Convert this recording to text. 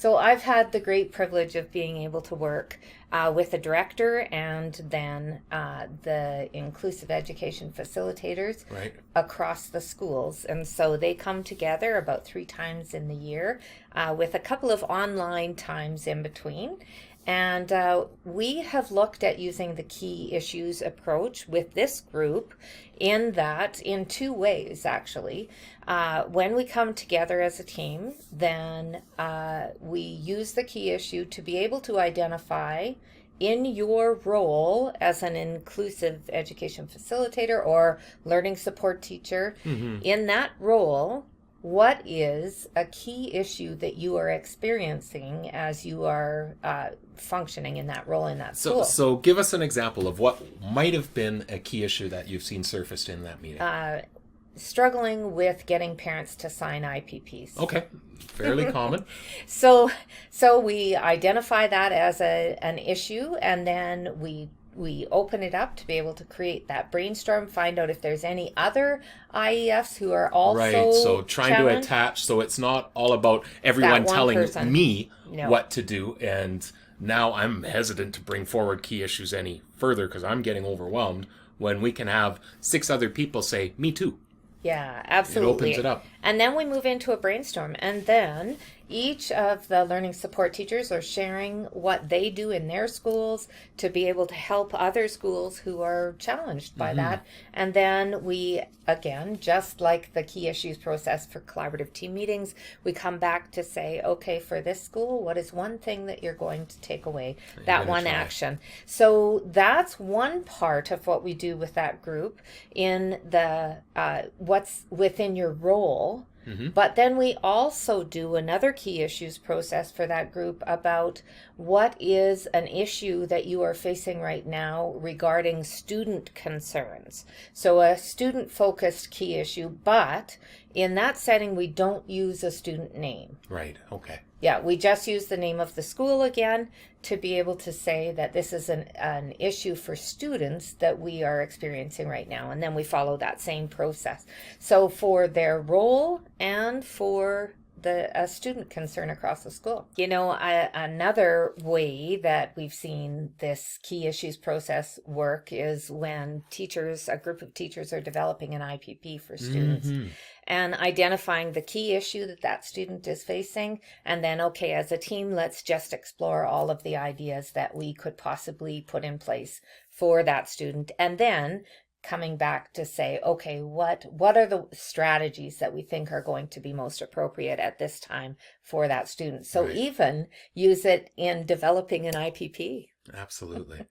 So I've had the great privilege of being able to work with a director and then the inclusive education facilitators Right. across the schools. And so they come together about 3 times in the year with a couple of online times in between. And we have looked at using the key issues approach with this group in 2 ways, actually. When we come together as a team, then we use the key issue to be able to identify in your role as an inclusive education facilitator or learning support teacher, in that role, what is a key issue that you are experiencing as you are functioning in that role in that school? So give us an example of what might have been a key issue that you've seen surfaced in that meeting. Struggling with getting parents to sign IPPs. Okay, fairly common. So we identify that as an issue, and then we open it up to be able to create that brainstorm, find out if there's any other IEFs who are also Right, so trying to challenged. attach, so it's not all about everyone That one telling person. me No. what to do, and now I'm hesitant to bring forward key issues any further because I'm getting overwhelmed, when we can have 6 other people say, me too. Yeah, absolutely. It opens it up. And then we move into a brainstorm. And then each of the learning support teachers are sharing what they do in their schools to be able to help other schools who are challenged by that. And then we, again, just like the key issues process for collaborative team meetings, we come back to say, okay, for this school, what is one thing that you're going to take away? That one action. So that's one part of what we do with that group in the what's within your role. But then we also do another key issues process for that group about what is an issue that you are facing right now regarding student concerns. So a student focused key issue, but in that setting, we don't use a student name. Right, okay. Yeah, we just use the name of the school again to be able to say that this is an issue for students that we are experiencing right now. And then we follow that same process. So for their role and for a student concern across the school. You know, another way that we've seen this key issues process work is when a group of teachers are developing an IPP for students. And identifying the key issue that student is facing. And then, okay, as a team, let's just explore all of the ideas that we could possibly put in place for that student. And then coming back to say, okay, what are the strategies that we think are going to be most appropriate at this time for that student? So even use it in developing an IPP. Absolutely.